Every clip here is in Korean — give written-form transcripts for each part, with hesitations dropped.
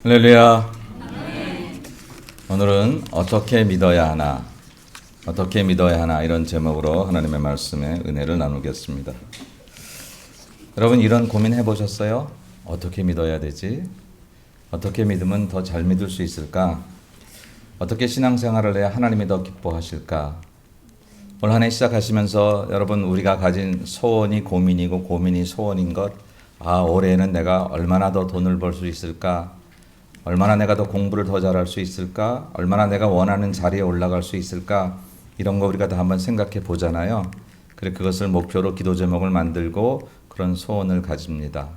할렐루야. 오늘은 어떻게 믿어야 하나, 어떻게 믿어야 하나 이런 제목으로 하나님의 말씀에 은혜를 나누겠습니다. 여러분 이런 고민 해보셨어요? 어떻게 믿어야 되지? 어떻게 믿으면 더 잘 믿을 수 있을까? 어떻게 신앙생활을 해야 하나님이 더 기뻐하실까? 올 한 해 시작하시면서 여러분 우리가 가진 소원이 고민이고 고민이 소원인 것, 올해에는 내가 얼마나 더 돈을 벌 수 있을까? 얼마나 내가 더 공부를 더 잘할 수 있을까? 얼마나 내가 원하는 자리에 올라갈 수 있을까? 이런 거 우리가 다 한번 생각해 보잖아요. 그래 그것을 목표로 기도 제목을 만들고 그런 소원을 가집니다.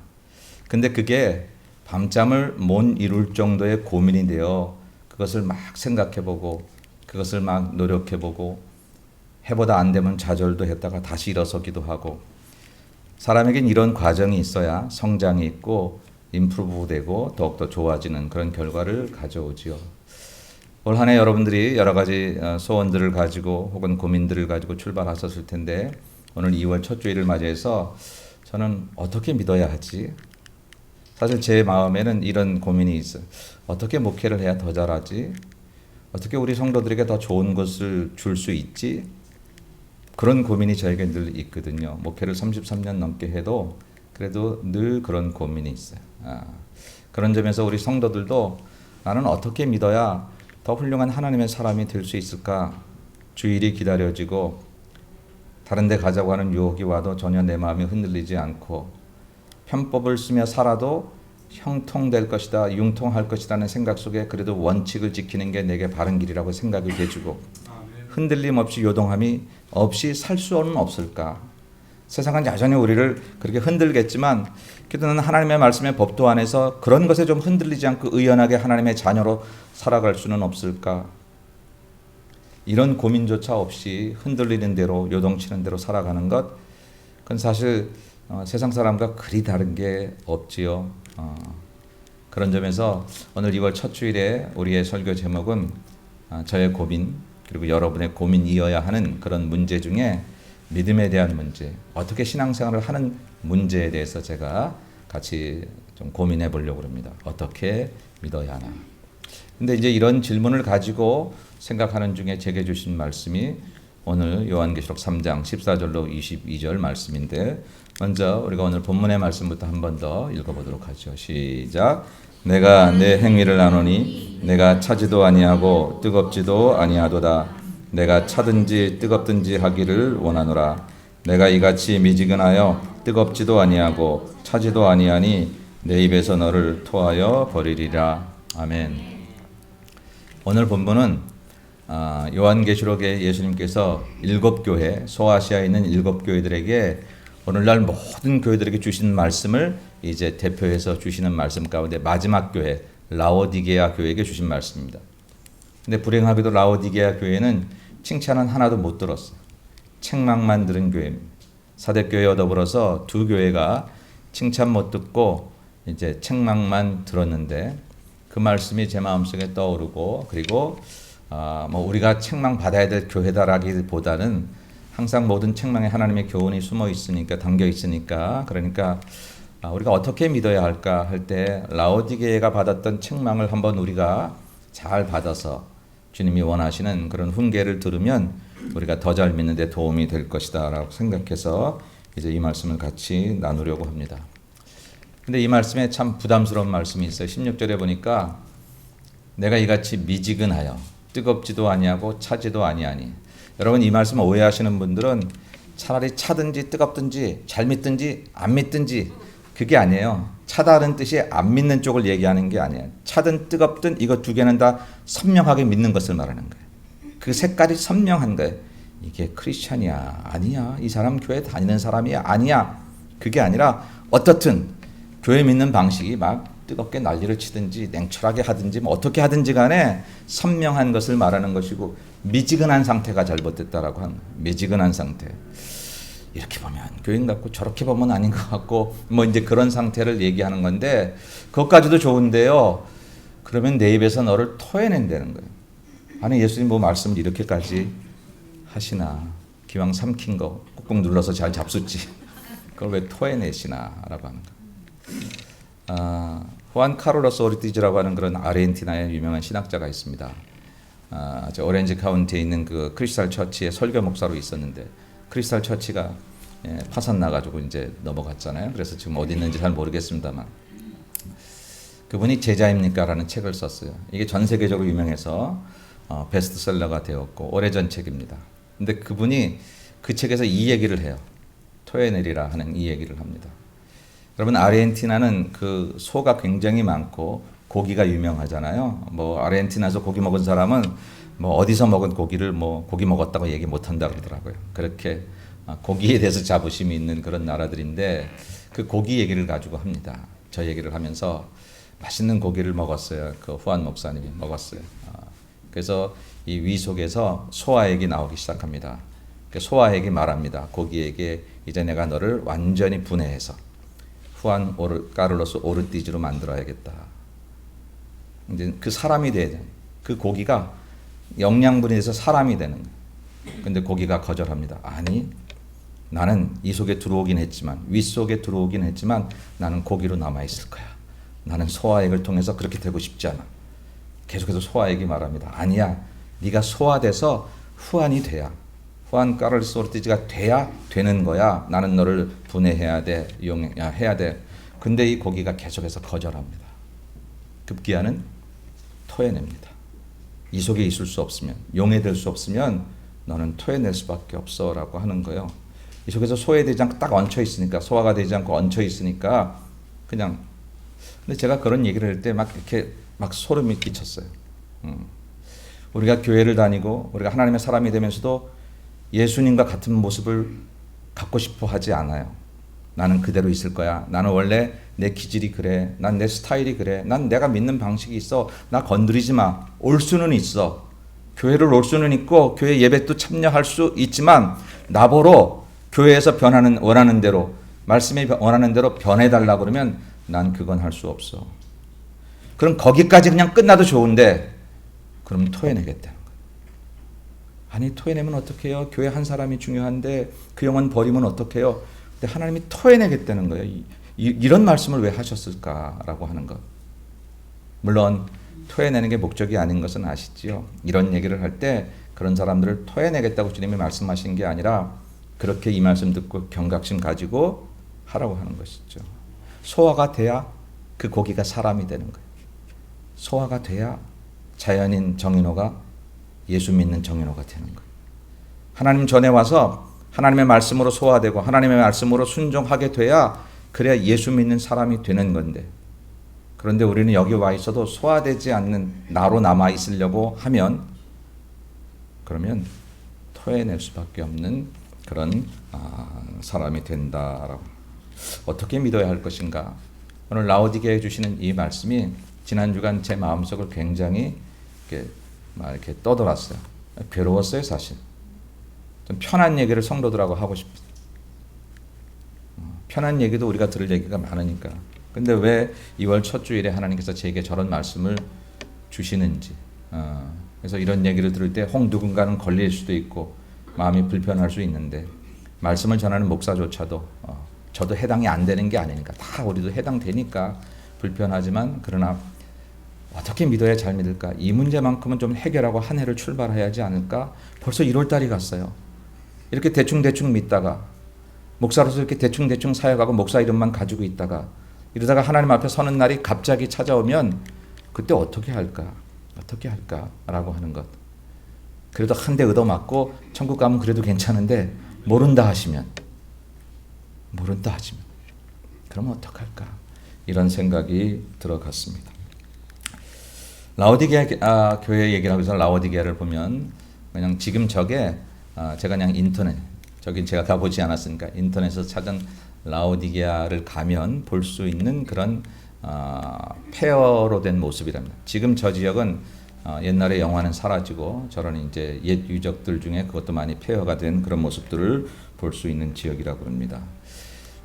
근데 그게 밤잠을 못 이룰 정도의 고민이 되어 그것을 막 생각해 보고 그것을 막 노력해 보고 해보다 안 되면 좌절도 했다가 다시 일어서기도 하고 사람에겐 이런 과정이 있어야 성장이 있고 임프루브 되고 더욱더 좋아지는 그런 결과를 가져오지요. 올 한 해 여러분들이 여러 가지 소원들을 가지고 혹은 고민들을 가지고 출발하셨을 텐데 오늘 2월 첫 주일을 맞이해서 저는 어떻게 믿어야 하지? 사실 제 마음에는 이런 고민이 있어요. 어떻게 목회를 해야 더 잘하지? 어떻게 우리 성도들에게 더 좋은 것을 줄 수 있지? 그런 고민이 저에게 늘 있거든요. 목회를 33년 넘게 해도 그래도 늘 그런 고민이 있어요. 그런 점에서 우리 성도들도 나는 어떻게 믿어야 더 훌륭한 하나님의 사람이 될 수 있을까? 주일이 기다려지고 다른 데 가자고 하는 유혹이 와도 전혀 내 마음이 흔들리지 않고 편법을 쓰며 살아도 형통될 것이다, 융통할 것이라는 생각 속에 그래도 원칙을 지키는 게 내게 바른 길이라고 생각이 돼주고 흔들림 없이 요동함이 없이 살 수는 없을까? 세상은 여전히 우리를 그렇게 흔들겠지만 그래도 나는 하나님의 말씀의 법도 안에서 그런 것에 좀 흔들리지 않고 의연하게 하나님의 자녀로 살아갈 수는 없을까? 이런 고민조차 없이 흔들리는 대로 요동치는 대로 살아가는 것 그건 사실 세상 사람과 그리 다른 게 없지요. 그런 점에서 오늘 2월 첫 주일에 우리의 설교 제목은 저의 고민 그리고 여러분의 고민이어야 하는 그런 문제 중에 믿음에 대한 문제, 어떻게 신앙생활을 하는 문제에 대해서 제가 같이 좀 고민해 보려고 합니다. 어떻게 믿어야 하나. 근데 이제 이런 질문을 가지고 생각하는 중에 제게 주신 말씀이 오늘 요한계시록 3장 14절로 22절 말씀인데 먼저 우리가 오늘 본문의 말씀부터 한 번 더 읽어보도록 하죠. 시작. 내가 내 행위를 아노니 내가 차지도 아니하고 뜨겁지도 아니하도다. 내가 차든지 뜨겁든지 하기를 원하노라. 내가 이같이 미지근하여 뜨겁지도 아니하고 차지도 아니하니 내 입에서 너를 토하여 버리리라. 아멘. 오늘 본문은 요한계시록에 예수님께서 7교회, 소아시아에 있는 7교회들에게 오늘날 모든 교회들에게 주신 말씀을 이제 대표해서 주시는 말씀 가운데 마지막 교회, 라오디게아 교회에게 주신 말씀입니다. 근데 불행하게도 라오디게아 교회는 칭찬은 하나도 못 들었어요. 책망만 들은 교회입니다. 사대교회와 더불어서 두 교회가 칭찬 못 듣고 이제 책망만 들었는데 그 말씀이 제 마음속에 떠오르고 그리고 우리가 책망 받아야 될 교회다라기보다는 항상 모든 책망에 하나님의 교훈이 숨어 있으니까 담겨 있으니까 그러니까 우리가 어떻게 믿어야 할까 할 때 라오디게아가 받았던 책망을 한번 우리가 잘 받아서 주님이 원하시는 그런 훈계를 들으면 우리가 더 잘 믿는 데 도움이 될 것이다 라고 생각해서 이제 이 말씀을 같이 나누려고 합니다. 근데 이 말씀에 참 부담스러운 말씀이 있어요. 16절에 보니까 내가 이같이 미지근하여 뜨겁지도 아니하고 차지도 아니하니. 여러분 이 말씀 오해하시는 분들은 차라리 차든지 뜨겁든지 잘 믿든지 안 믿든지 그게 아니에요. 차다는 뜻이 안 믿는 쪽을 얘기하는 게 아니에요. 차든 뜨겁든 이거 두 개는 다 선명하게 믿는 것을 말하는 거예요. 그 색깔이 선명한 거예요. 이게 크리스찬이야 아니야 이 사람 교회 다니는 사람이야 아니야 그게 아니라 어떻든 교회 믿는 방식이 막 뜨겁게 난리를 치든지 냉철하게 하든지 뭐 어떻게 하든지 간에 선명한 것을 말하는 것이고 미지근한 상태가 잘못됐다라고 하는 미지근한 상태. 이렇게 보면 교인 같고 저렇게 보면 아닌 것 같고 뭐 이제 그런 상태를 얘기하는 건데 그것까지도 좋은데요. 그러면 내 입에서 너를 토해낸다는 거예요. 아니 예수님 뭐 말씀을 이렇게까지 하시나 기왕 삼킨 거 꾹꾹 눌러서 잘 잡숫지 그걸 왜 토해내시나 라고 하는 거예요. 후안 카를로스 오르티즈라고 하는 그런 아르헨티나의 유명한 신학자가 있습니다. 저 오렌지 카운티에 있는 그 크리스탈 처치의 설교 목사로 있었는데 크리스탈 처치가 파산 나가지고 이제 넘어갔잖아요. 그래서 지금 어디 있는지 잘 모르겠습니다만 그분이 제자입니까라는 책을 썼어요. 이게 전 세계적으로 유명해서 베스트셀러가 되었고 오래전 책입니다. 근데 그분이 그 책에서 이 얘기를 해요. 토에넬이라 하는 이 얘기를 합니다. 여러분 아르헨티나는 그 소가 굉장히 많고 고기가 유명하잖아요. 뭐 아르헨티나에서 고기 먹은 사람은 뭐 어디서 먹은 고기를 뭐 고기 먹었다고 얘기 못 한다 그러더라고요. 그렇게 고기에 대해서 자부심이 있는 그런 나라들인데 그 고기 얘기를 가지고 합니다. 저 얘기를 하면서 맛있는 고기를 먹었어요. 그 후안 목사님이 먹었어요. 그래서 이 위 속에서 소아액이 나오기 시작합니다. 소아액이 말합니다. 고기에게 이제 내가 너를 완전히 분해해서 후안 카를로스 오르티즈로 만들어야겠다. 이제 그 사람이 돼야 돼. 그 고기가 영양분이 돼서 사람이 되는 거예요. 근데 고기가 거절합니다. 아니, 나는 이 속에 들어오긴 했지만 위 속에 들어오긴 했지만 나는 고기로 남아 있을 거야. 나는 소아액을 통해서 그렇게 되고 싶지 않아. 계속해서 소아액이 말합니다. 아니야, 네가 소화돼서 후안이 돼야, 후안 카를로스 오르티즈가 돼야 되는 거야. 나는 너를 분해해야 돼, 해야 돼. 근데 이 고기가 계속해서 거절합니다. 급기야는 토해냅니다. 이 속에 있을 수 없으면, 용해될 수 없으면 너는 토해낼 수밖에 없어라고 하는 거예요. 이 속에서 소화되지 않고 딱 얹혀 있으니까, 소화가 되지 않고 얹혀 있으니까 그냥. 근데 제가 그런 얘기를 할 때 막 이렇게 막 소름이 끼쳤어요. 우리가 교회를 다니고 우리가 하나님의 사람이 되면서도 예수님과 같은 모습을 갖고 싶어 하지 않아요. 나는 그대로 있을 거야. 나는 원래 내 기질이 그래. 난 내 스타일이 그래. 난 내가 믿는 방식이 있어. 나 건드리지 마. 올 수는 있어. 교회를 올 수는 있고 교회 예배도 참여할 수 있지만 나보러 교회에서 변하는 원하는 대로 말씀이 원하는 대로 변해달라고 그러면 난 그건 할 수 없어. 그럼 거기까지 그냥 끝나도 좋은데 그럼 토해내겠다는 거예요. 아니 토해내면 어떡해요? 교회 한 사람이 중요한데 그 영혼 버리면 어떡해요? 근데 하나님이 토해내겠다는 거예요. 이런 말씀을 왜 하셨을까라고 하는 것. 물론 토해내는 게 목적이 아닌 것은 아시지요. 이런 얘기를 할 때 그런 사람들을 토해내겠다고 주님이 말씀하신 게 아니라 그렇게 이 말씀 듣고 경각심 가지고 하라고 하는 것이죠. 소화가 돼야 그 고기가 사람이 되는 거예요. 소화가 돼야 자연인 정인호가 예수 믿는 정인호가 되는 거예요. 하나님 전에 와서 하나님의 말씀으로 소화되고 하나님의 말씀으로 순종하게 돼야 그래야 예수 믿는 사람이 되는 건데, 그런데 우리는 여기 와 있어도 소화되지 않는 나로 남아 있으려고 하면 그러면 토해낼 수밖에 없는 그런 사람이 된다라고. 어떻게 믿어야 할 것인가? 오늘 라오디게에 주시는 이 말씀이 지난 주간 제 마음속을 굉장히 이렇게 떠돌았어요. 괴로웠어요, 사실. 좀 편한 얘기를 성도들하고 하고 싶어요. 편한 얘기도 우리가 들을 얘기가 많으니까. 근데 왜 2월 첫 주일에 하나님께서 제게 저런 말씀을 주시는지. 그래서 이런 얘기를 들을 때 혹 누군가는 걸릴 수도 있고 마음이 불편할 수 있는데 말씀을 전하는 목사조차도 저도 해당이 안 되는 게 아니니까 다 우리도 해당되니까 불편하지만 그러나 어떻게 믿어야 잘 믿을까? 이 문제만큼은 좀 해결하고 한 해를 출발해야 하지 않을까? 벌써 1월 달이 갔어요. 이렇게 대충대충 믿다가 목사로서 이렇게 대충대충 사역하고 목사 이름만 가지고 있다가 이러다가 하나님 앞에 서는 날이 갑자기 찾아오면 그때 어떻게 할까? 어떻게 할까라고 하는 것. 그래도 한 대 얻어맞고 천국 가면 그래도 괜찮은데 모른다 하시면 그러면 어떡할까? 이런 생각이 들어갔습니다. 라오디게아 교회 얘기를 하면서 라오디게아를 보면 그냥 지금 저게 제가 그냥 저긴 제가 가보지 않았으니까 인터넷에서 찾은 라오디게아를 가면 볼 수 있는 그런 폐허로 된 모습이랍니다. 지금 저 지역은 옛날에 영화는 사라지고 저런 이제 옛 유적들 중에 그것도 많이 폐허가 된 그런 모습들을 볼 수 있는 지역이라고 합니다.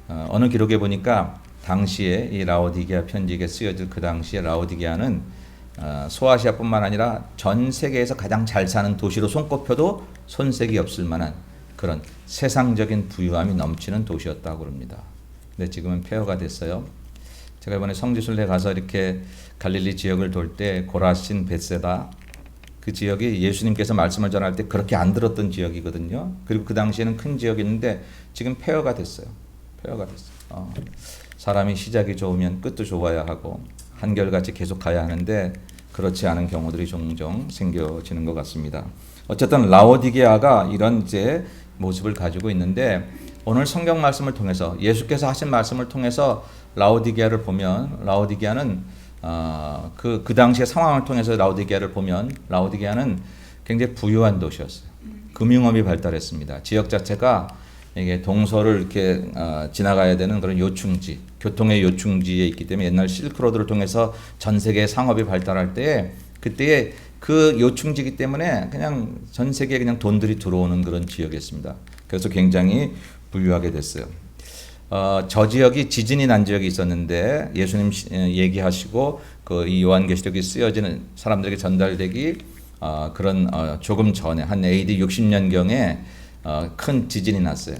어느 기록에 보니까 당시에 이 라오디게아 편지에 쓰여질 그 당시에 라오디게아는 소아시아뿐만 아니라 전 세계에서 가장 잘 사는 도시로 손꼽혀도 손색이 없을 만한 그런 세상적인 부유함이 넘치는 도시였다고 합니다. 근데 지금은 폐허가 됐어요. 제가 이번에 성지순례 가서 이렇게 갈릴리 지역을 돌 때 고라신 벳세다 그 지역이 예수님께서 말씀을 전할 때 그렇게 안 들었던 지역이거든요. 그리고 그 당시에는 큰 지역이었는데 지금 폐허가 됐어요. 폐허가 됐어요. 사람이 시작이 좋으면 끝도 좋아야 하고 한결같이 계속 가야 하는데 그렇지 않은 경우들이 종종 생겨지는 것 같습니다. 어쨌든 라오디게아가 이런 이제 모습을 가지고 있는데 오늘 성경 말씀을 통해서 예수께서 하신 말씀을 통해서 라오디게아를 보면 라오디게아는 그 당시의 상황을 통해서 라오디게아를 보면 라오디게아는 굉장히 부유한 도시였어요. 금융업이 발달했습니다. 지역 자체가 이게 동서를 이렇게 지나가야 되는 그런 요충지, 교통의 요충지에 있기 때문에 옛날 실크로드를 통해서 전 세계 상업이 발달할 때 그때의 그 요충지이기 때문에 그냥 전 세계에 그냥 돈들이 들어오는 그런 지역이었습니다. 그래서 굉장히 부유하게 됐어요. 저 지역이 지진이 난 지역이 있었는데 예수님 얘기하시고 그 이 요한계시록이 쓰여지는 사람들에게 전달되기 그런 조금 전에 한 AD 60년경에 큰 지진이 났어요.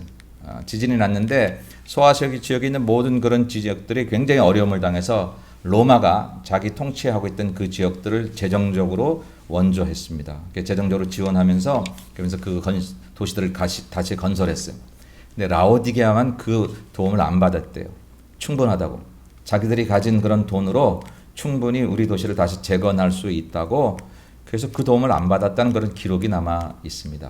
지진이 났는데 소아시아 지역에 있는 모든 그런 지역들이 굉장히 어려움을 당해서 로마가 자기 통치하고 있던 그 지역들을 재정적으로 원조했습니다. 재정적으로 지원하면서 그러면서 그 도시들을 다시 건설했어요. 근데 라오디게아만 그 도움을 안 받았대요. 충분하다고. 자기들이 가진 그런 돈으로 충분히 우리 도시를 다시 재건할 수 있다고 그래서 그 도움을 안 받았다는 그런 기록이 남아 있습니다.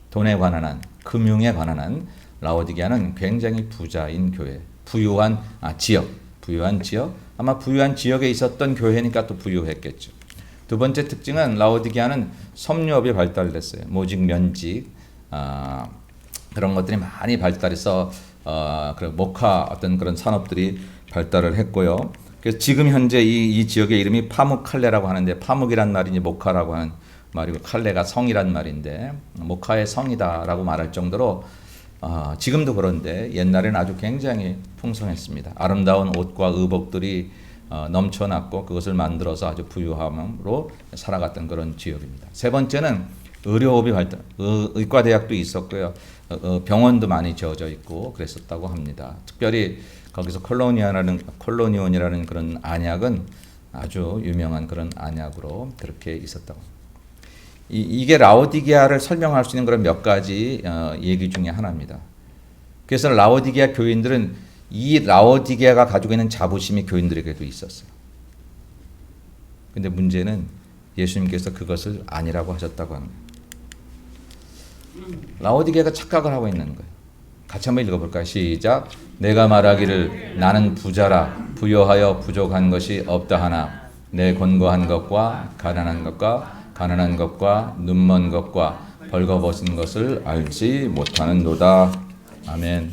돈에 관한 한, 금융에 관한 한 라오디게아는 굉장히 부자인 교회, 부유한 지역, 아마 부유한 지역에 있었던 교회니까 또 부유했겠죠. 두 번째 특징은 라오디게아는 섬유업이 발달됐어요. 모직, 면직, 그런 것들이 많이 발달해서 그런 목화 어떤 그런 산업들이 발달을 했고요. 그래서 지금 현재 이 지역의 이름이 파묵칼레라고 하는데 파묵이란 말이 목화라고 하는 말이고 칼레가 성이란 말인데 목화의 성이다라고 말할 정도로 지금도 그런데 옛날에는 아주 굉장히 풍성했습니다. 아름다운 옷과 의복들이 넘쳐났고 그것을 만들어서 아주 부유함으로 살아갔던 그런 지역입니다. 세 번째는 의료업이 발달, 의과대학도 있었고요. 병원도 많이 지어져 있고 그랬었다고 합니다. 특별히 거기서 콜로니온이라는 그런 안약은 아주 유명한 그런 안약으로 그렇게 있었다고. 이게 라오디게아를 설명할 수 있는 그런 몇 가지 얘기 중에 하나입니다. 그래서 라오디게아 교인들은 이 라오디게아가 가지고 있는 자부심이 교인들에게도 있었어요. 근데 문제는 예수님께서 그것을 아니라고 하셨다고 합니다. 라오디게아가 착각을 하고 있는 거예요. 같이 한번 읽어볼까요? 시작. 내가 말하기를 나는 부자라 부여하여 부족한 것이 없다 하나 내 곤고한 것과 가난한 것과 눈먼 것과 벌거벗은 것을 알지 못하는도다. 아멘.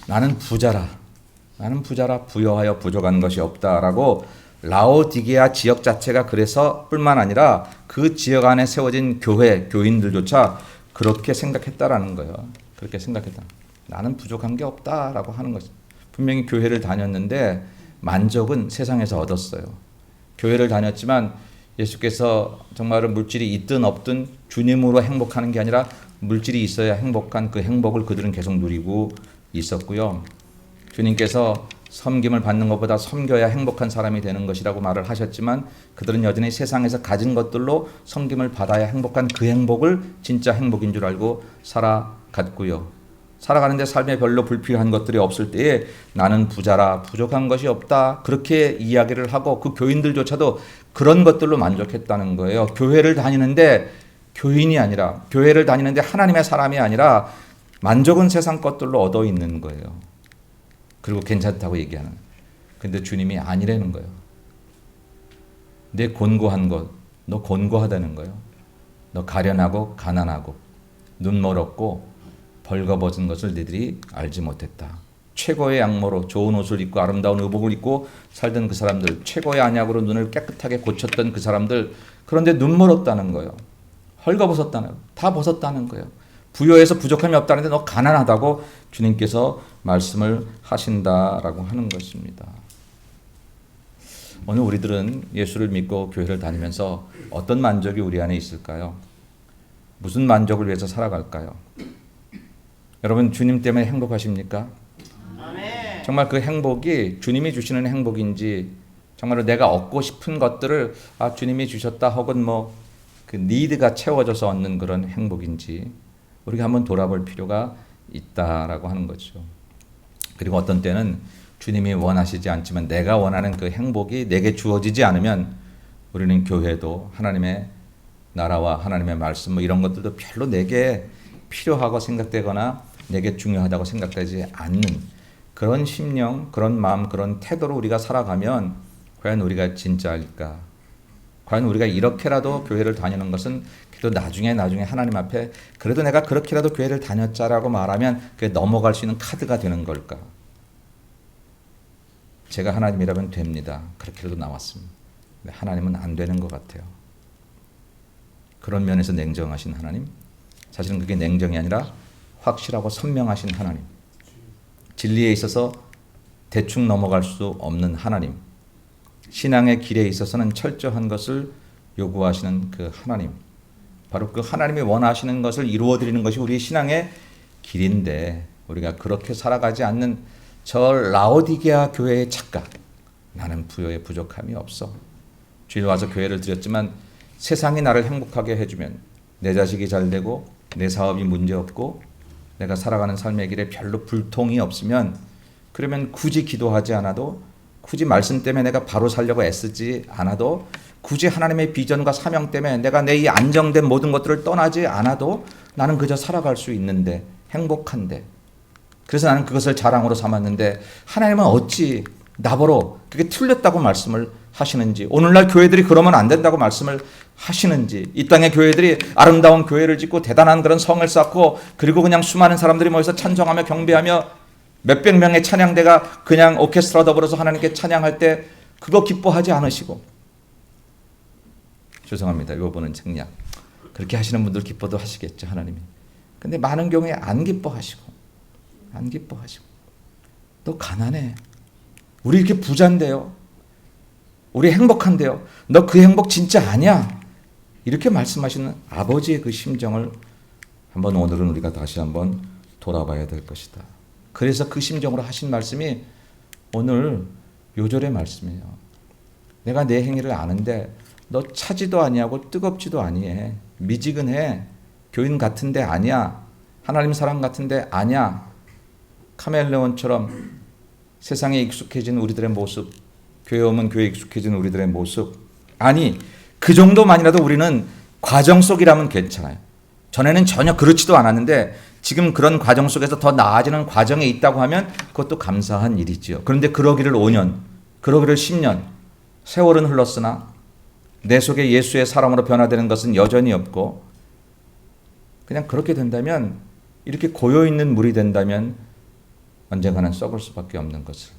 나는 부자라 부여하여 부족한 것이 없다라고 라오디게아 지역 자체가 그래서 뿐만 아니라 그 지역 안에 세워진 교인들조차 그렇게 생각했다라는 거예요. 그렇게 생각했다. 나는 부족한 게 없다라고 하는 것이. 분명히 교회를 다녔는데 만족은 세상에서 얻었어요. 교회를 다녔지만 예수께서 정말 물질이 있든 없든 주님으로 행복하는 게 아니라 물질이 있어야 행복한 그 행복을 그들은 계속 누리고 있었고요. 주님께서 섬김을 받는 것보다 섬겨야 행복한 사람이 되는 것이라고 말을 하셨지만 그들은 여전히 세상에서 가진 것들로 섬김을 받아야 행복한 그 행복을 진짜 행복인 줄 알고 살아갔고요. 살아가는데 삶에 별로 불필요한 것들이 없을 때에 나는 부자라 부족한 것이 없다 그렇게 이야기를 하고 그 교인들조차도 그런 것들로 만족했다는 거예요. 교회를 다니는데 교인이 아니라 교회를 다니는데 하나님의 사람이 아니라 만족은 세상 것들로 얻어 있는 거예요. 그리고 괜찮다고 얘기하는. 근데 주님이 아니라는 거예요. 내 곤고한 것, 너 곤고하다는 거예요. 너 가련하고 가난하고 눈멀었고 벌거벗은 것을 너희들이 알지 못했다. 최고의 양모로 좋은 옷을 입고 아름다운 의복을 입고 살던 그 사람들, 최고의 안약으로 눈을 깨끗하게 고쳤던 그 사람들, 그런데 눈멀었다는 거예요. 헐거벗었다는 거예요. 다 벗었다는 거예요. 부여해서 부족함이 없다는데 너 가난하다고 주님께서 말씀을 하신다라고 하는 것입니다. 오늘 우리들은 예수를 믿고 교회를 다니면서 어떤 만족이 우리 안에 있을까요? 무슨 만족을 위해서 살아갈까요? 여러분 주님 때문에 행복하십니까? 아멘. 정말 그 행복이 주님이 주시는 행복인지, 정말로 내가 얻고 싶은 것들을 주님이 주셨다 혹은 뭐 그 니드가 채워져서 얻는 그런 행복인지 우리가 한번 돌아볼 필요가 있다라고 하는 거죠. 그리고 어떤 때는 주님이 원하시지 않지만 내가 원하는 그 행복이 내게 주어지지 않으면 우리는 교회도 하나님의 나라와 하나님의 말씀 뭐 이런 것들도 별로 내게 필요하고 생각되거나 내게 중요하다고 생각되지 않는 그런 심령, 그런 마음, 그런 태도로 우리가 살아가면 과연 우리가 진짜일까? 과연 우리가 이렇게라도 교회를 다니는 것은 그래도 나중에 하나님 앞에 그래도 내가 그렇게라도 교회를 다녔자라고 말하면 그게 넘어갈 수 있는 카드가 되는 걸까? 제가 하나님이라면 됩니다. 그렇게라도 나왔습니다. 근데 하나님은 안 되는 것 같아요. 그런 면에서 냉정하신 하나님, 사실은 그게 냉정이 아니라 확실하고 선명하신 하나님, 진리에 있어서 대충 넘어갈 수 없는 하나님, 신앙의 길에 있어서는 철저한 것을 요구하시는 그 하나님, 바로 그 하나님이 원하시는 것을 이루어드리는 것이 우리의 신앙의 길인데 우리가 그렇게 살아가지 않는 저 라오디게아 교회의 착각, 나는 부여에 부족함이 없어. 주일 와서 교회를 드렸지만 세상이 나를 행복하게 해주면 내 자식이 잘 되고 내 사업이 문제없고 내가 살아가는 삶의 길에 별로 불통이 없으면 그러면 굳이 기도하지 않아도 굳이 말씀 때문에 내가 바로 살려고 애쓰지 않아도 굳이 하나님의 비전과 사명 때문에 내가 내 이 안정된 모든 것들을 떠나지 않아도 나는 그저 살아갈 수 있는데 행복한데 그래서 나는 그것을 자랑으로 삼았는데 하나님은 어찌 나보러 그게 틀렸다고 말씀을 하시는지 오늘날 교회들이 그러면 안 된다고 말씀을 하시는지 이 땅의 교회들이 아름다운 교회를 짓고 대단한 그런 성을 쌓고 그리고 그냥 수많은 사람들이 모여서 찬송하며 경배하며 몇백 명의 찬양대가 그냥 오케스트라 더불어서 하나님께 찬양할 때 그거 기뻐하지 않으시고 죄송합니다. 이 부분은 책략. 그렇게 하시는 분들 기뻐도 하시겠죠. 하나님이. 근데 많은 경우에 안 기뻐하시고 너 가난해. 우리 이렇게 부자인데요. 우리 행복한데요. 너 그 행복 진짜 아니야. 이렇게 말씀하시는 아버지의 그 심정을 한번 오늘은 우리가 다시 한번 돌아봐야 될 것이다. 그래서 그 심정으로 하신 말씀이 오늘 요절의 말씀이에요. 내가 내 행위를 아는데 너 차지도 아니하고 뜨겁지도 아니해. 미지근해. 교인 같은데 아니야. 하나님 사람 같은데 아니야. 카멜레온처럼 세상에 익숙해진 우리들의 모습, 교회 오면 교회에 익숙해진 우리들의 모습. 아니 그 정도만이라도 우리는 과정 속이라면 괜찮아요. 전에는 전혀 그렇지도 않았는데 지금 그런 과정 속에서 더 나아지는 과정에 있다고 하면 그것도 감사한 일이지요. 그런데 그러기를 5년, 그러기를 10년, 세월은 흘렀으나 내 속에 예수의 사람으로 변화되는 것은 여전히 없고 그냥 그렇게 된다면 이렇게 고여있는 물이 된다면 언젠가는 썩을 수밖에 없는 것을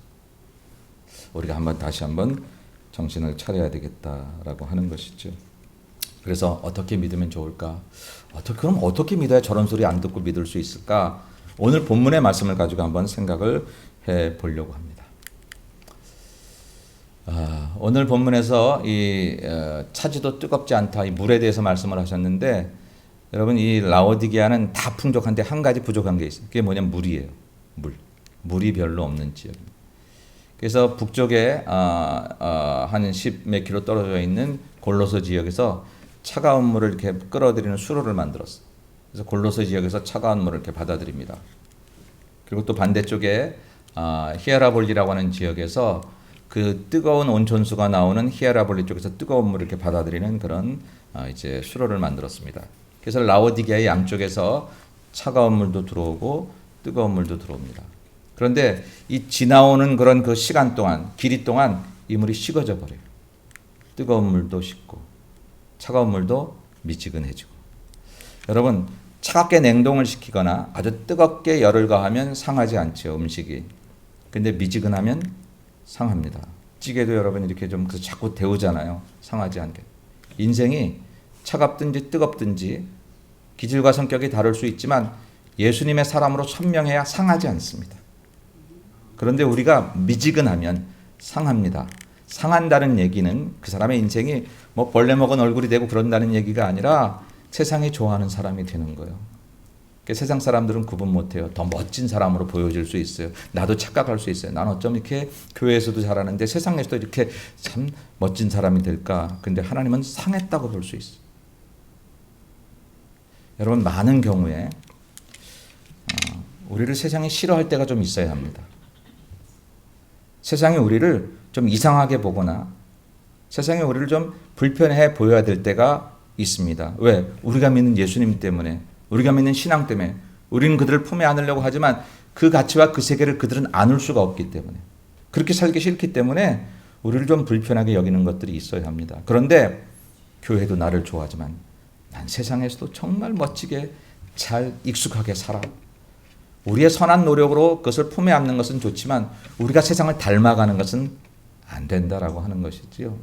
우리가 다시 한번 정신을 차려야 되겠다라고 하는 것이죠. 그래서 어떻게 믿으면 좋을까? 그럼 어떻게 믿어야 저런 소리 안 듣고 믿을 수 있을까? 오늘 본문의 말씀을 가지고 한번 생각을 해 보려고 합니다. 오늘 본문에서 이 차지도 뜨겁지 않다 이 물에 대해서 말씀을 하셨는데 여러분 이 라오디게아는 다 풍족한데 한 가지 부족한 게 있어요. 그게 뭐냐면 물이에요. 물이 별로 없는 지역입니다. 그래서 북쪽에 한 10 몇 킬로 떨어져 있는 골로새 지역에서 차가운 물을 이렇게 끌어들이는 수로를 만들었어요. 그래서 골로새 지역에서 차가운 물을 이렇게 받아들입니다. 그리고 또 반대쪽에 히에라볼리라고 하는 지역에서 그 뜨거운 온천수가 나오는 히에라볼리 쪽에서 뜨거운 물을 이렇게 받아들이는 그런 이제 수로를 만들었습니다. 그래서 라오디게아의 양쪽에서 차가운 물도 들어오고 뜨거운 물도 들어옵니다. 그런데 이 지나오는 그런 그 시간 동안, 길이 동안 이 물이 식어져 버려요. 뜨거운 물도 식고 차가운 물도 미지근해지고. 여러분 차갑게 냉동을 시키거나 아주 뜨겁게 열을 가하면 상하지 않죠. 음식이. 근데 미지근하면 상합니다. 찌개도 여러분 이렇게 좀 자꾸 데우잖아요. 상하지 않게. 인생이 차갑든지 뜨겁든지 기질과 성격이 다를 수 있지만 예수님의 사람으로 선명해야 상하지 않습니다. 그런데 우리가 미지근하면 상합니다. 상한다는 얘기는 그 사람의 인생이 뭐 벌레 먹은 얼굴이 되고 그런다는 얘기가 아니라 세상이 좋아하는 사람이 되는 거예요. 세상 사람들은 구분 못해요. 더 멋진 사람으로 보여질 수 있어요. 나도 착각할 수 있어요. 난 어쩜 이렇게 교회에서도 잘하는데 세상에서도 이렇게 참 멋진 사람이 될까. 근데 하나님은 상했다고 볼 수 있어요. 여러분, 많은 경우에 우리를 세상이 싫어할 때가 좀 있어야 합니다. 세상이 우리를 좀 이상하게 보거나 세상이 우리를 좀 불편해 보여야 될 때가 있습니다. 왜? 우리가 믿는 예수님 때문에, 우리가 믿는 신앙 때문에. 우리는 그들을 품에 안으려고 하지만 그 가치와 그 세계를 그들은 안을 수가 없기 때문에, 그렇게 살기 싫기 때문에 우리를 좀 불편하게 여기는 것들이 있어야 합니다. 그런데 교회도 나를 좋아하지만 난 세상에서도 정말 멋지게 잘 익숙하게 살아. 우리의 선한 노력으로 그것을 품에 안는 것은 좋지만 우리가 세상을 닮아가는 것은 안 된다라고 하는 것이지요.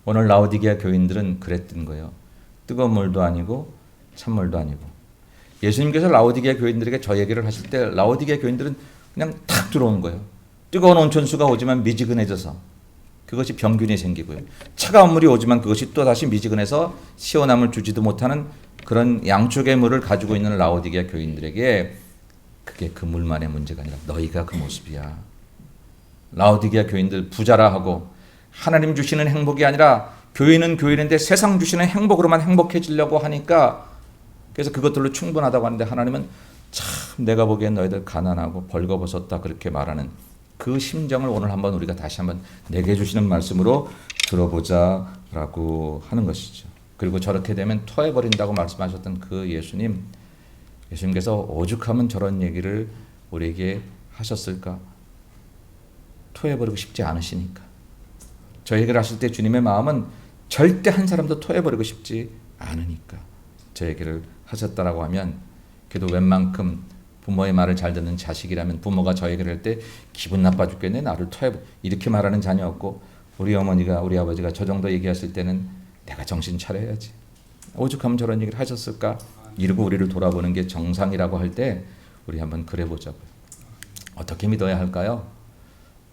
오늘 라오디게아 교인들은 그랬던 거예요. 뜨거운 물도 아니고 찬물도 아니고. 예수님께서 라오디게아 교인들에게 저 얘기를 하실 때 라오디게아 교인들은 그냥 탁 들어온 거예요. 뜨거운 온천수가 오지만 미지근해져서 그것이 병균이 생기고요. 차가운 물이 오지만 그것이 또다시 미지근해서 시원함을 주지도 못하는 그런 양쪽의 물을 가지고 있는 라오디게아 교인들에게 그게 그 물만의 문제가 아니라 너희가 그 모습이야. 라오디게아 교인들 부자라 하고 하나님 주시는 행복이 아니라 교인은 교인인데 세상 주시는 행복으로만 행복해지려고 하니까, 그래서 그것들로 충분하다고 하는데 하나님은 참 내가 보기엔 너희들 가난하고 벌거벗었다 그렇게 말하는 그 심정을 오늘 한번 우리가 다시 한번 내게 주시는 말씀으로 들어보자라고 하는 것이죠. 그리고 저렇게 되면 토해버린다고 말씀하셨던 그 예수님께서 오죽하면 저런 얘기를 우리에게 하셨을까? 토해버리고 싶지 않으시니까. 저 얘기를 하실 때 주님의 마음은 절대 한 사람도 토해버리고 싶지 않으니까 저 얘기를 하셨다라고 하면, 그래도 웬만큼 부모의 말을 잘 듣는 자식이라면 부모가 저 얘기를 할 때 기분 나빠 죽겠네, 나를 이렇게 말하는 자녀 없고, 우리 어머니가 우리 아버지가 저 정도 얘기했을 때는 내가 정신 차려야지, 오죽하면 저런 얘기를 하셨을까 이러고 우리를 돌아보는 게 정상이라고 할 때 우리 한번 그래 보자고요. 어떻게 믿어야 할까요?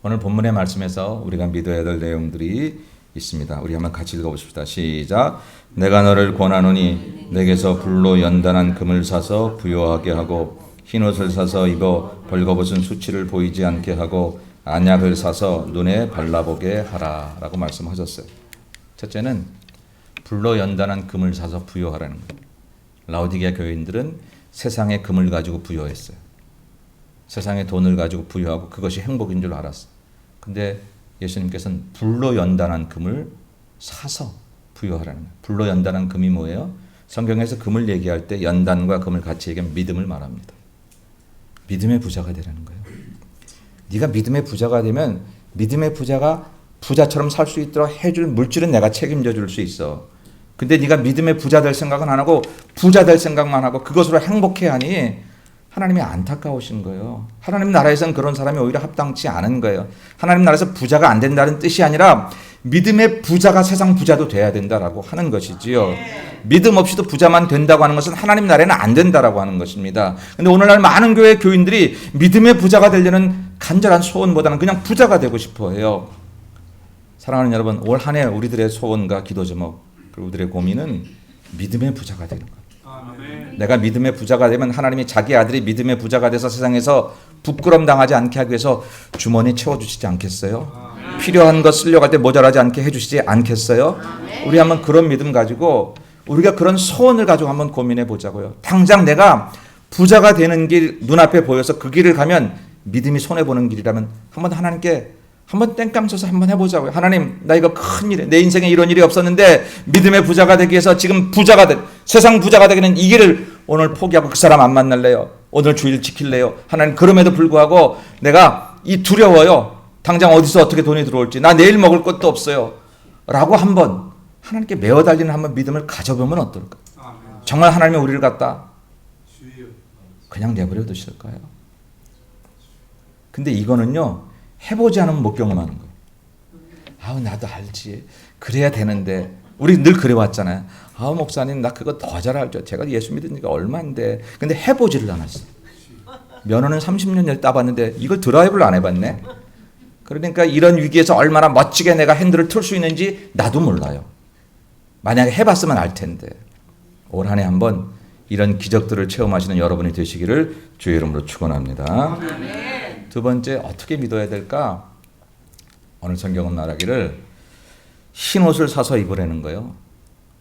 오늘 본문의 말씀에서 우리가 믿어야 될 내용들이 있습니다. 우리 한번 같이 읽어보십시다. 시작. 내가 너를 권하노니 내게서 불로 연단한 금을 사서 부요하게 하고 흰옷을 사서 입어 벌거벗은 수치를 보이지 않게 하고 안약을 사서 눈에 발라보게 하라 라고 말씀하셨어요. 첫째는 불로 연단한 금을 사서 부요하라는 거예요. 라오디게아 교인들은 세상의 금을 가지고 부요했어요. 세상의 돈을 가지고 부유하고 그것이 행복인 줄 알았어요. 근데 예수님께서는 불로 연단한 금을 사서 부유하라는 거예요. 불로 연단한 금이 뭐예요? 성경에서 금을 얘기할 때 연단과 금을 같이 얘기하면 믿음을 말합니다. 믿음의 부자가 되라는 거예요. 네가 믿음의 부자가 되면 믿음의 부자가 부자처럼 살 수 있도록 해줄 물질은 내가 책임져 줄 수 있어. 근데 네가 믿음의 부자 될 생각은 안 하고 부자 될 생각만 하고 그것으로 행복해하니 하나님이 안타까우신 거예요. 하나님 나라에서는 그런 사람이 오히려 합당치 않은 거예요. 하나님 나라에서 부자가 안 된다는 뜻이 아니라 믿음의 부자가 세상 부자도 돼야 된다라고 하는 것이지요. 믿음 없이도 부자만 된다고 하는 것은 하나님 나라에는 안 된다라고 하는 것입니다. 그런데 오늘날 많은 교회 교인들이 믿음의 부자가 되려는 간절한 소원보다는 그냥 부자가 되고 싶어 해요. 사랑하는 여러분, 올 한 해 우리들의 소원과 기도 제목, 그리고 우리들의 고민은 믿음의 부자가 되는 거예요. 내가 믿음의 부자가 되면 하나님이 자기 아들이 믿음의 부자가 돼서 세상에서 부끄럼 당하지 않게 하기 위해서 주머니 채워주시지 않겠어요? 필요한 것 쓰려고 할 때 모자라지 않게 해주시지 않겠어요? 우리 한번 그런 믿음 가지고 우리가 그런 소원을 가지고 한번 고민해 보자고요. 당장 내가 부자가 되는 길 눈앞에 보여서 그 길을 가면 믿음이 손해보는 길이라면 한번 하나님께 한번 땡깡 쳐서 한번 해보자고요. 하나님, 나 이거 큰일이야. 내 인생에 이런 일이 없었는데 믿음의 부자가 되기 위해서 지금 세상 부자가 되기는 이 길을 오늘 포기하고 그 사람 안 만날래요. 오늘 주일 지킬래요. 하나님, 그럼에도 불구하고 내가 이 두려워요. 당장 어디서 어떻게 돈이 들어올지. 나 내일 먹을 것도 없어요. 라고 한번 하나님께 매어 달리는 한번 믿음을 가져보면 어떨까? 정말 하나님이 우리를 갖다 그냥 내버려 두실까요? 근데 이거는요, 해보지 않으면 못 경험하는 거예요. 아우, 나도 알지. 그래야 되는데. 우리 늘 그래왔잖아요. 아우, 목사님, 나 그거 더 잘 알죠. 제가 예수 믿은 지가 얼마인데. 근데 해보지를 않았어요. 면허는 30년 따봤는데 이걸 드라이브를 안 해봤네. 그러니까 이런 위기에서 얼마나 멋지게 내가 핸들을 틀 수 있는지 나도 몰라요. 만약에 해봤으면 알 텐데. 올 한 해 한번 이런 기적들을 체험하시는 여러분이 되시기를 주의 이름으로 축원합니다. 두 번째, 어떻게 믿어야 될까? 오늘 성경은 말하기를 흰 옷을 사서 입으라는 거예요.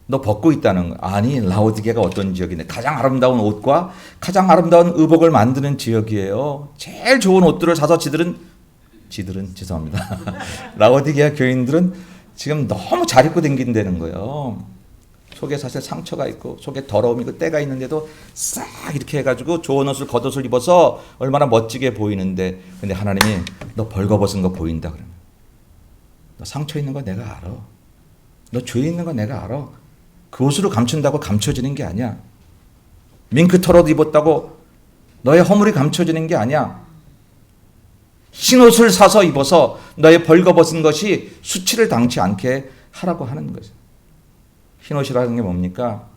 너 벗고 있다는 거. 아니, 라오디게가 어떤 지역인데 가장 아름다운 옷과 가장 아름다운 의복을 만드는 지역이에요. 제일 좋은 옷들을 사서 지들은 죄송합니다. 라오디게아 교인들은 지금 너무 잘 입고 다닌다는 거예요. 속에 사실 상처가 있고 속에 더러움이 있고 때가 있는데도 싹 이렇게 해가지고 좋은 옷을 겉옷을 입어서 얼마나 멋지게 보이는데, 근데 하나님이 너 벌거벗은 거 보인다 그러면, 너 상처 있는 거 내가 알아. 너 죄 있는 거 내가 알아. 그 옷으로 감춘다고 감춰지는 게 아니야. 밍크 털옷 입었다고 너의 허물이 감춰지는 게 아니야. 흰 옷을 사서 입어서 너의 벌거벗은 것이 수치를 당치 않게 하라고 하는 거죠. 흰 옷이라는 게 뭡니까?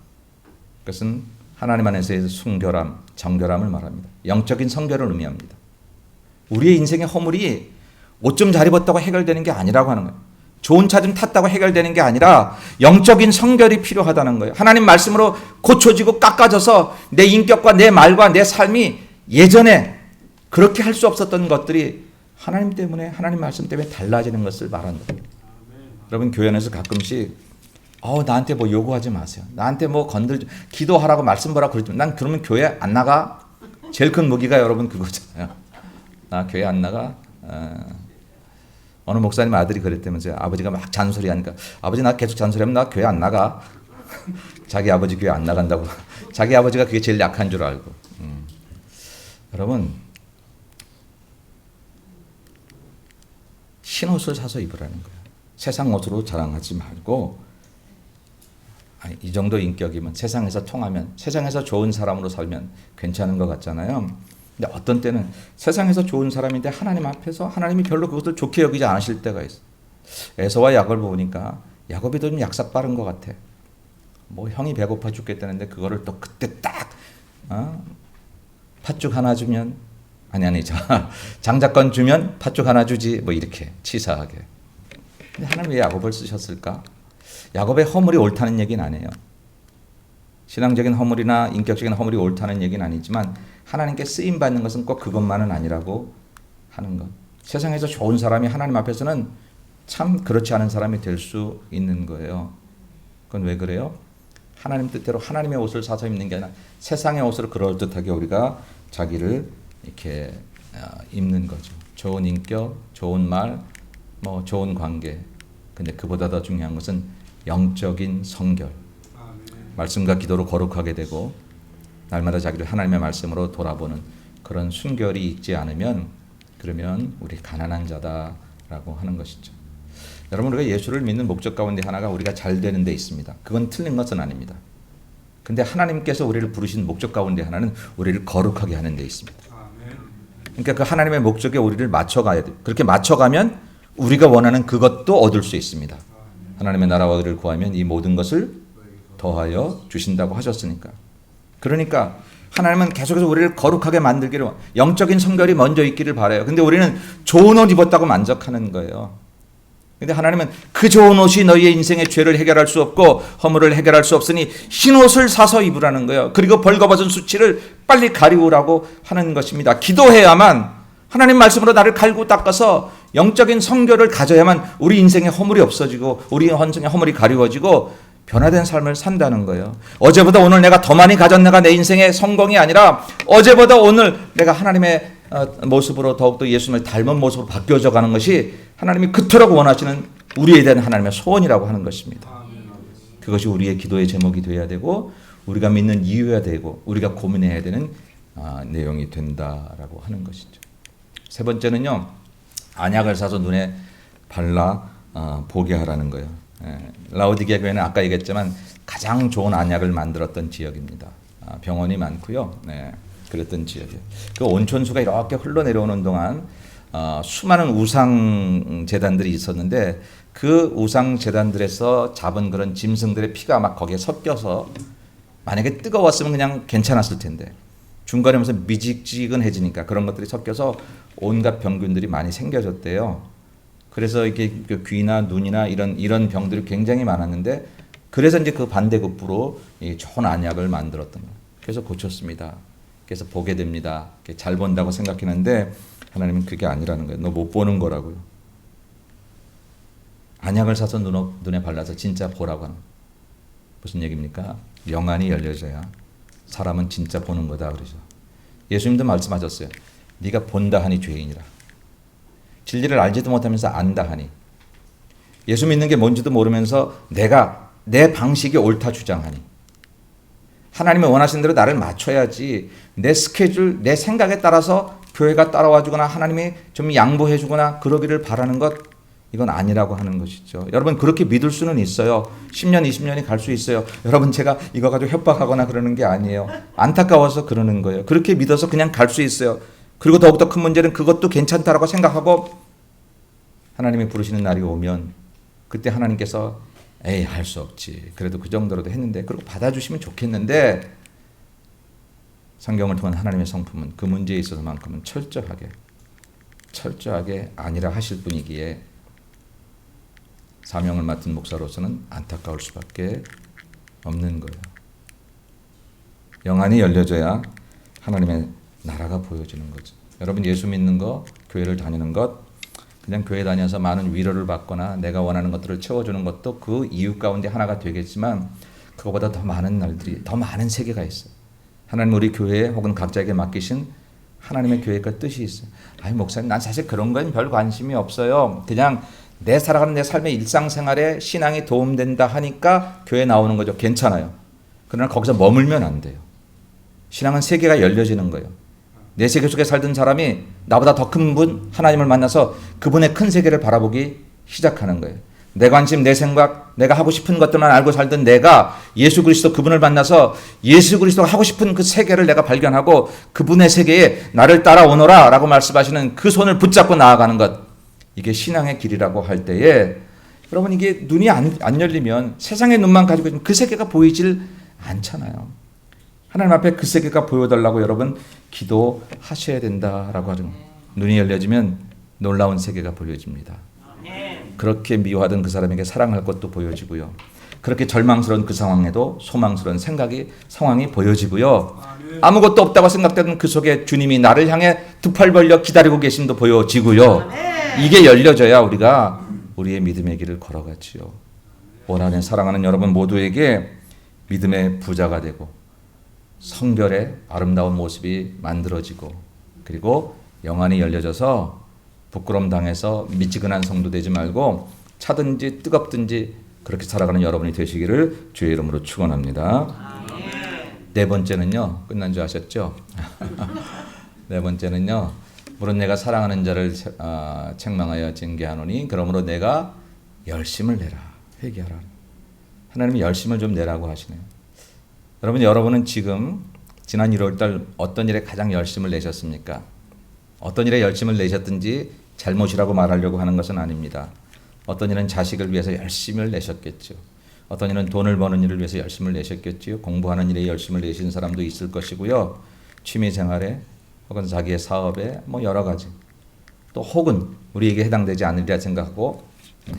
그것은 하나님 안에서의 순결함, 정결함을 말합니다. 영적인 성결을 의미합니다. 우리의 인생의 허물이 옷 좀 잘 입었다고 해결되는 게 아니라고 하는 거예요. 좋은 차 좀 탔다고 해결되는 게 아니라 영적인 성결이 필요하다는 거예요. 하나님 말씀으로 고쳐지고 깎아져서 내 인격과 내 말과 내 삶이 예전에 그렇게 할 수 없었던 것들이 하나님 때문에, 하나님 말씀 때문에 달라지는 것을 말한다. 여러분, 교회 안에서 가끔씩 나한테 뭐 요구하지 마세요. 나한테 뭐 기도하라고 말씀 보라고 그러지. 난 그러면 교회 안 나가. 제일 큰 무기가 여러분 그거잖아요. 나 교회 안 나가. 어느 목사님 아들이 그랬다면서요. 아버지가 막 잔소리하니까, 아버지 나 계속 잔소리하면 나 교회 안 나가. 자기 아버지 교회 안 나간다고. 자기 아버지가 그게 제일 약한 줄 알고. 여러분, 흰 옷을 사서 입으라는 거예요. 세상 옷으로 자랑하지 말고, 이 정도 인격이면, 세상에서 통하면, 세상에서 좋은 사람으로 살면 괜찮은 것 같잖아요. 근데 어떤 때는 세상에서 좋은 사람인데 하나님 앞에서 하나님이 별로 그것을 좋게 여기지 않으실 때가 있어. 에서와 야곱을 보니까 야곱이 좀 약삭 빠른 것 같아. 뭐 형이 배고파 죽겠다는데 그거를 또 그때 딱 팥죽 하나 주면, 장자권 주면 팥죽 하나 주지, 뭐 이렇게 치사하게. 근데 하나님 왜 야곱을 쓰셨을까? 야곱의 허물이 옳다는 얘기는 아니에요. 신앙적인 허물이나 인격적인 허물이 옳다는 얘기는 아니지만 하나님께 쓰임받는 것은 꼭 그것만은 아니라고 하는 것. 세상에서 좋은 사람이 하나님 앞에서는 참 그렇지 않은 사람이 될 수 있는 거예요. 그건 왜 그래요? 하나님 뜻대로 하나님의 옷을 사서 입는 게 아니라 세상의 옷으로 그럴듯하게 우리가 자기를 이렇게 입는 거죠. 좋은 인격, 좋은 말, 뭐 좋은 관계. 근데 그보다 더 중요한 것은 영적인 성결. 말씀과 기도로 거룩하게 되고 날마다 자기를 하나님의 말씀으로 돌아보는 그런 순결이 있지 않으면, 그러면 우리 가난한 자다라고 하는 것이죠. 여러분, 우리가 예수를 믿는 목적 가운데 하나가 우리가 잘 되는 데 있습니다. 그건 틀린 것은 아닙니다. 근데 하나님께서 우리를 부르신 목적 가운데 하나는 우리를 거룩하게 하는 데 있습니다. 그러니까 그 하나님의 목적에 우리를 맞춰가야 돼요. 그렇게 맞춰가면 우리가 원하는 그것도 얻을 수 있습니다. 하나님의 나라와 의를 구하면 이 모든 것을 더하여 주신다고 하셨으니까. 그러니까 하나님은 계속해서 우리를 거룩하게 만들기를, 영적인 성결이 먼저 있기를 바라요. 근데 우리는 좋은 옷 입었다고 만족하는 거예요. 근데 하나님은 그 좋은 옷이 너희의 인생의 죄를 해결할 수 없고 허물을 해결할 수 없으니 흰 옷을 사서 입으라는 거예요. 그리고 벌거벗은 수치를 빨리 가리우라고 하는 것입니다. 기도해야만, 하나님 말씀으로 나를 갈고 닦아서 영적인 성결을 가져야만 우리 인생의 허물이 없어지고 우리 인생의 허물이 가리워지고 변화된 삶을 산다는 거예요. 어제보다 오늘 내가 더 많이 가졌네가 내 인생의 성공이 아니라 어제보다 오늘 내가 하나님의 모습으로 더욱더 예수님을 닮은 모습으로 바뀌어져 가는 것이 하나님이 그토록 원하시는 우리에 대한 하나님의 소원이라고 하는 것입니다. 그것이 우리의 기도의 제목이 되어야 되고 우리가 믿는 이유야 되고 우리가 고민해야 되는 내용이 된다라고 하는 것이죠. 세 번째는요, 안약을 사서 눈에 발라 보게 하라는 거예요. 라오디게아 교회는 아까 얘기했지만 가장 좋은 안약을 만들었던 지역입니다. 병원이 많고요. 그랬던 지역이에요. 그 온천수가 이렇게 흘러내려오는 동안 수많은 우상 제단들이 있었는데 그 우상 제단들에서 잡은 그런 짐승들의 피가 막 거기에 섞여서 만약에 뜨거웠으면 그냥 괜찮았을 텐데 중간에 무서 미지근해지니까 그런 것들이 섞여서 온갖 병균들이 많이 생겨졌대요. 그래서 이게 귀나 눈이나 이런 병들이 굉장히 많았는데 그래서 이제 그 반대급부로 이 좋은 안약을 만들었던 거예요. 그래서 고쳤습니다. 그래서 보게 됩니다. 잘 본다고 생각했는데 하나님은 그게 아니라는 거예요. 너 못 보는 거라고요. 안약을 사서 눈에 발라서 진짜 보라고 하는 거예요. 무슨 얘기입니까? 영안이 열려져야 사람은 진짜 보는 거다 그러죠. 예수님도 말씀하셨어요. 네가 본다 하니 죄인이라. 진리를 알지도 못하면서 안다 하니. 예수 믿는 게 뭔지도 모르면서 내가 내 방식이 옳다 주장하니. 하나님이 원하시는 대로 나를 맞춰야지 내 스케줄, 내 생각에 따라서 교회가 따라와 주거나 하나님이 좀 양보해 주거나 그러기를 바라는 것, 이건 아니라고 하는 것이죠. 여러분 그렇게 믿을 수는 있어요. 10년, 20년이 갈 수 있어요. 여러분 제가 이거 가지고 협박하거나 그러는 게 아니에요. 안타까워서 그러는 거예요. 그렇게 믿어서 그냥 갈 수 있어요. 그리고 더욱더 큰 문제는 그것도 괜찮다라고 생각하고 하나님이 부르시는 날이 오면 그때 하나님께서 에이 할 수 없지. 그래도 그 정도로도 했는데 그리고 받아주시면 좋겠는데 성경을 통한 하나님의 성품은 그 문제에 있어서만큼은 철저하게 아니라 하실 분이기에 사명을 맡은 목사로서는 안타까울 수밖에 없는 거예요. 영안이 열려져야 하나님의 나라가 보여지는 거죠. 여러분 예수 믿는 거, 교회를 다니는 것, 그냥 교회 다녀서 많은 위로를 받거나 내가 원하는 것들을 채워주는 것도 그 이유 가운데 하나가 되겠지만 그거보다 더 많은 날들이, 더 많은 세계가 있어요. 하나님 우리 교회에 혹은 각자에게 맡기신 하나님의 계획과 뜻이 있어요. 아니 목사님 난 사실 그런 건 별 관심이 없어요. 그냥 내 살아가는 내 삶의 일상생활에 신앙이 도움된다 하니까 교회 나오는 거죠. 괜찮아요. 그러나 거기서 머물면 안 돼요. 신앙은 세계가 열려지는 거예요. 내 세계 속에 살던 사람이 나보다 더 큰 분 하나님을 만나서 그분의 큰 세계를 바라보기 시작하는 거예요. 내 관심, 내 생각, 내가 하고 싶은 것들만 알고 살던 내가 예수 그리스도 그분을 만나서 예수 그리스도가 하고 싶은 그 세계를 내가 발견하고 그분의 세계에 나를 따라오너라 라고 말씀하시는 그 손을 붙잡고 나아가는 것, 이게 신앙의 길이라고 할 때에 여러분 이게 눈이 안 열리면 세상의 눈만 가지고 있으면 그 세계가 보이질 않잖아요. 하나님 앞에 그 세계가 보여달라고 여러분 기도하셔야 된다라고 하는 눈이 열려지면 놀라운 세계가 보여집니다. 그렇게 미워하던 그 사람에게 사랑할 것도 보여지고요. 그렇게 절망스러운 그 상황에도 소망스러운 상황이 보여지고요. 아무것도 없다고 생각되는 그 속에 주님이 나를 향해 두 팔 벌려 기다리고 계심도 보여지고요. 이게 열려져야 우리가 우리의 믿음의 길을 걸어가지요. 올 한 해 사랑하는 여러분 모두에게 믿음의 부자가 되고 성결의 아름다운 모습이 만들어지고 그리고 영안이 열려져서 부끄러움 당해서 미지근한 성도 되지 말고 차든지 뜨겁든지 그렇게 살아가는 여러분이 되시기를 주의 이름으로 축원합니다. 네 번째는요. 끝난 줄 아셨죠? 네 번째는요. 물론 내가 사랑하는 자를 책망하여 징계하노니 그러므로 내가 열심을 내라. 회개하라. 하나님이 열심을 좀 내라고 하시네요. 여러분은 지금 지난 1월달 어떤 일에 가장 열심을 내셨습니까? 어떤 일에 열심을 내셨든지 잘못이라고 말하려고 하는 것은 아닙니다. 어떤 일은 자식을 위해서 열심을 내셨겠죠. 어떤 일은 돈을 버는 일을 위해서 열심을 내셨겠죠. 공부하는 일에 열심을 내신 사람도 있을 것이고요. 취미생활에 혹은 자기의 사업에 여러 가지 또 혹은 우리에게 해당되지 않으리라 생각하고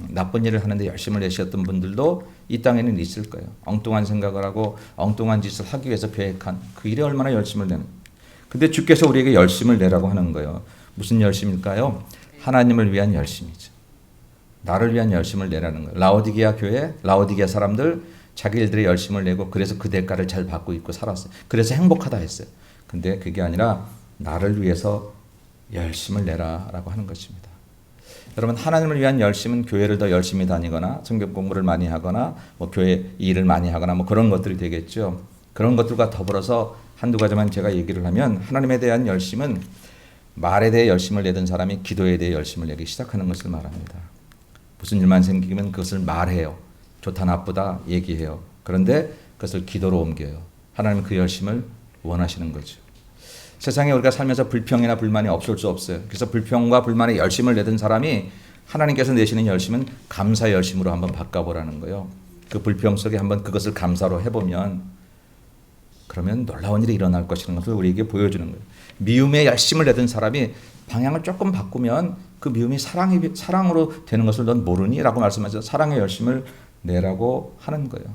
나쁜 일을 하는데 열심을 내셨던 분들도 이 땅에는 있을 거예요. 엉뚱한 생각을 하고 엉뚱한 짓을 하기 위해서 계획한 그 일에 얼마나 열심을 내는. 근데 주께서 우리에게 열심을 내라고 하는 거예요. 무슨 열심일까요? 하나님을 위한 열심이죠. 나를 위한 열심을 내라는 거예요. 라오디게아 교회, 라오디게아 사람들 자기 일들에 열심을 내고 그래서 그 대가를 잘 받고 있고 살았어요. 그래서 행복하다 했어요. 근데 그게 아니라 나를 위해서 열심을 내라라고 하는 것입니다. 여러분 하나님을 위한 열심은 교회를 더 열심히 다니거나 성경 공부를 많이 하거나 교회 일을 많이 하거나 그런 것들이 되겠죠. 그런 것들과 더불어서 한두 가지만 제가 얘기를 하면 하나님에 대한 열심은 말에 대해 열심을 내던 사람이 기도에 대해 열심을 내기 시작하는 것을 말합니다. 무슨 일만 생기면 그것을 말해요. 좋다 나쁘다 얘기해요. 그런데 그것을 기도로 옮겨요. 하나님은 그 열심을 원하시는 거죠. 세상에 우리가 살면서 불평이나 불만이 없을 수 없어요. 그래서 불평과 불만에 열심을 내던 사람이 하나님께서 내시는 열심은 감사의 열심으로 한번 바꿔보라는 거예요. 그 불평 속에 한번 그것을 감사로 해보면 그러면 놀라운 일이 일어날 것이라는 것을 우리에게 보여주는 거예요. 미움에 열심을 내던 사람이 방향을 조금 바꾸면 그 미움이 사랑으로 되는 것을 넌 모르니? 라고 말씀하셔서 사랑의 열심을 내라고 하는 거예요.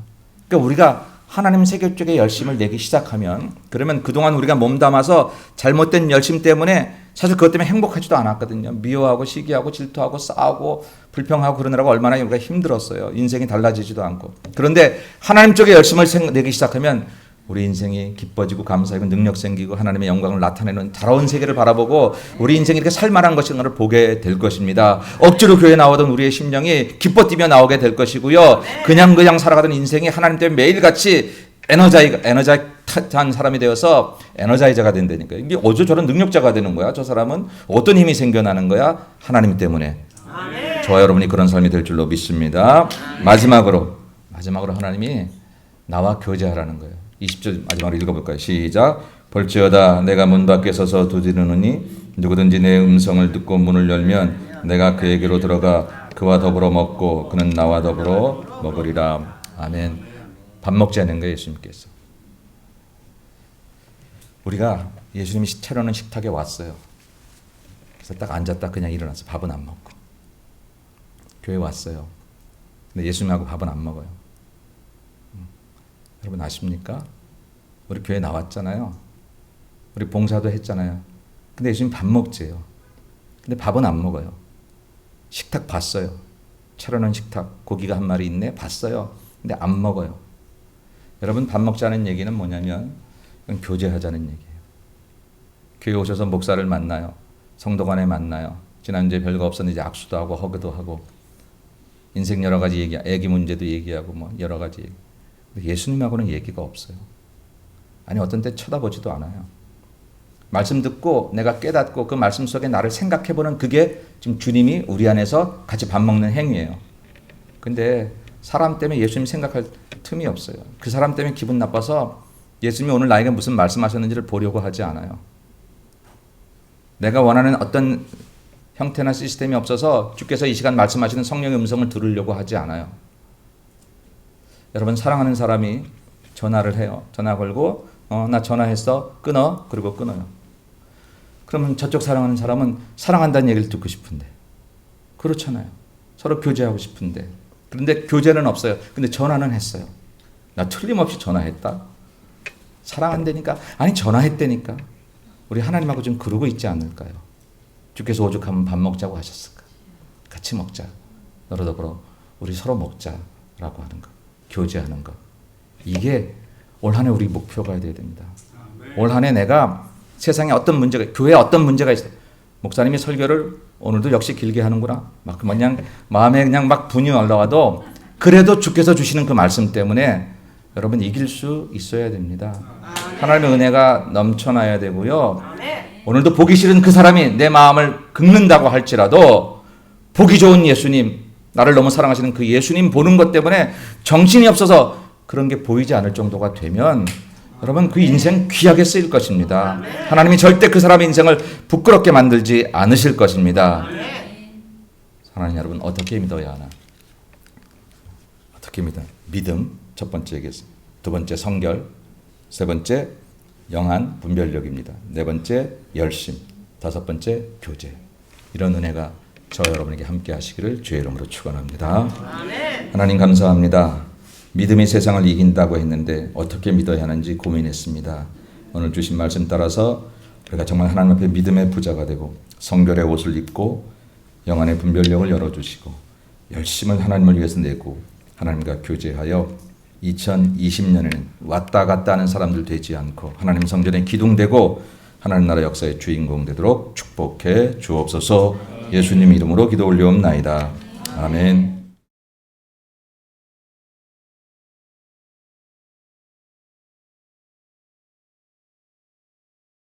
그러니까 우리가 하나님 세계 쪽에 열심을 내기 시작하면, 그러면 그동안 우리가 몸담아서 잘못된 열심 때문에 사실 그것 때문에 행복하지도 않았거든요. 미워하고 시기하고 질투하고 싸우고 불평하고 그러느라고 얼마나 우리가 힘들었어요. 인생이 달라지지도 않고. 그런데 하나님 쪽에 열심을 내기 시작하면 우리 인생이 기뻐지고 감사하고 능력 생기고 하나님의 영광을 나타내는 다가온 세계를 바라보고 우리 인생이 이렇게 살만한 것인 것을 보게 될 것입니다. 억지로 교회 나오던 우리의 심령이 기뻐 뛰며 나오게 될 것이고요. 그냥 살아가던 인생이 하나님 때문에 매일같이 에너자이한 사람이 되어서 에너자이저가 된다니까요. 이게 어째 저런 능력자가 되는 거야? 저 사람은 어떤 힘이 생겨나는 거야? 하나님 때문에. 저와 여러분이 그런 삶이 될 줄로 믿습니다. 마지막으로 하나님이 나와 교제하라는 거예요. 20절 마지막으로 읽어볼까요? 시작. 볼지어다 내가 문 밖에 서서 두드리노니 누구든지 내 음성을 듣고 문을 열면 내가 그에게로 들어가 그와 더불어 먹고 그는 나와 더불어 먹으리라. 아멘. 밥 먹자는 거예요. 예수님께서. 우리가 예수님이 차려놓은 식탁에 왔어요. 그래서 딱 앉았다 그냥 일어났어. 밥은 안 먹고. 교회 왔어요. 근데 예수님하고 밥은 안 먹어요. 여러분 아십니까? 우리 교회 나왔잖아요. 우리 봉사도 했잖아요. 근데 예수님 밥 먹재요. 근데 밥은 안 먹어요. 식탁 봤어요. 차려놓은 식탁. 고기가 한 마리 있네. 봤어요. 근데 안 먹어요. 여러분 밥 먹자는 얘기는 뭐냐면 교제하자는 얘기예요. 교회 오셔서 목사를 만나요. 성도간에 만나요. 지난주에 별거 없었는데 이제 악수도 하고 허그도 하고 인생 여러 가지 얘기, 애기 문제도 얘기하고 뭐 여러 가지 얘기. 예수님하고는 얘기가 없어요. 아니 어떤 때 쳐다보지도 않아요. 말씀 듣고 내가 깨닫고 그 말씀 속에 나를 생각해보는 그게 지금 주님이 우리 안에서 같이 밥 먹는 행위예요. 근데 사람 때문에 예수님 생각할 틈이 없어요. 그 사람 때문에 기분 나빠서 예수님이 오늘 나에게 무슨 말씀하셨는지를 보려고 하지 않아요. 내가 원하는 어떤 형태나 시스템이 없어서 주께서 이 시간 말씀하시는 성령의 음성을 들으려고 하지 않아요. 여러분 사랑하는 사람이 전화를 해요. 전화 걸고 나 전화했어. 끊어. 그리고 끊어요. 그러면 저쪽 사랑하는 사람은 사랑한다는 얘기를 듣고 싶은데 그렇잖아요. 서로 교제하고 싶은데 그런데 교제는 없어요. 근데 전화는 했어요. 나 틀림없이 전화했다. 사랑한다니까. 아니 전화했다니까. 우리 하나님하고 좀 그러고 있지 않을까요? 주께서 오죽하면 밥 먹자고 하셨을까. 같이 먹자. 너로 더불어 우리 서로 먹자라고 하는 것. 교제하는 것. 이게 올 한 해 우리 목표가 돼야 됩니다. 올 한 해 내가 세상에 어떤 문제가, 교회에 어떤 문제가 있어요. 목사님이 설교를 오늘도 역시 길게 하는구나. 막 그냥 마음에 그냥 막 분이 올라와도 그래도 주께서 주시는 그 말씀 때문에 여러분 이길 수 있어야 됩니다. 하나님의 은혜가 넘쳐나야 되고요. 오늘도 보기 싫은 그 사람이 내 마음을 긁는다고 할지라도 보기 좋은 예수님, 나를 너무 사랑하시는 그 예수님 보는 것 때문에 정신이 없어서 그런 게 보이지 않을 정도가 되면 여러분 그 인생 귀하게 쓰일 것입니다. 하나님이 절대 그 사람의 인생을 부끄럽게 만들지 않으실 것입니다. 하나님 여러분 어떻게 믿어야 하나? 어떻게 믿어? 믿음 첫 번째 얘기했습니다. 두 번째 성결, 세 번째 영한 분별력입니다. 네 번째 열심, 다섯 번째 교제. 이런 은혜가 저 여러분에게 함께 하시기를 주의 이름으로 축원합니다. 하나님 감사합니다. 믿음이 세상을 이긴다고 했는데 어떻게 믿어야 하는지 고민했습니다. 오늘 주신 말씀 따라서 우리가 정말 하나님 앞에 믿음의 부자가 되고 성결의 옷을 입고 영안의 분별력을 열어주시고 열심을 하나님을 위해서 내고 하나님과 교제하여 2020년에는 왔다 갔다 하는 사람들 되지 않고 하나님 성전에 기둥되고 하나님 나라 역사의 주인공 되도록 축복해 주옵소서. 예수님 이름으로 기도 올리옵나이다. 아멘.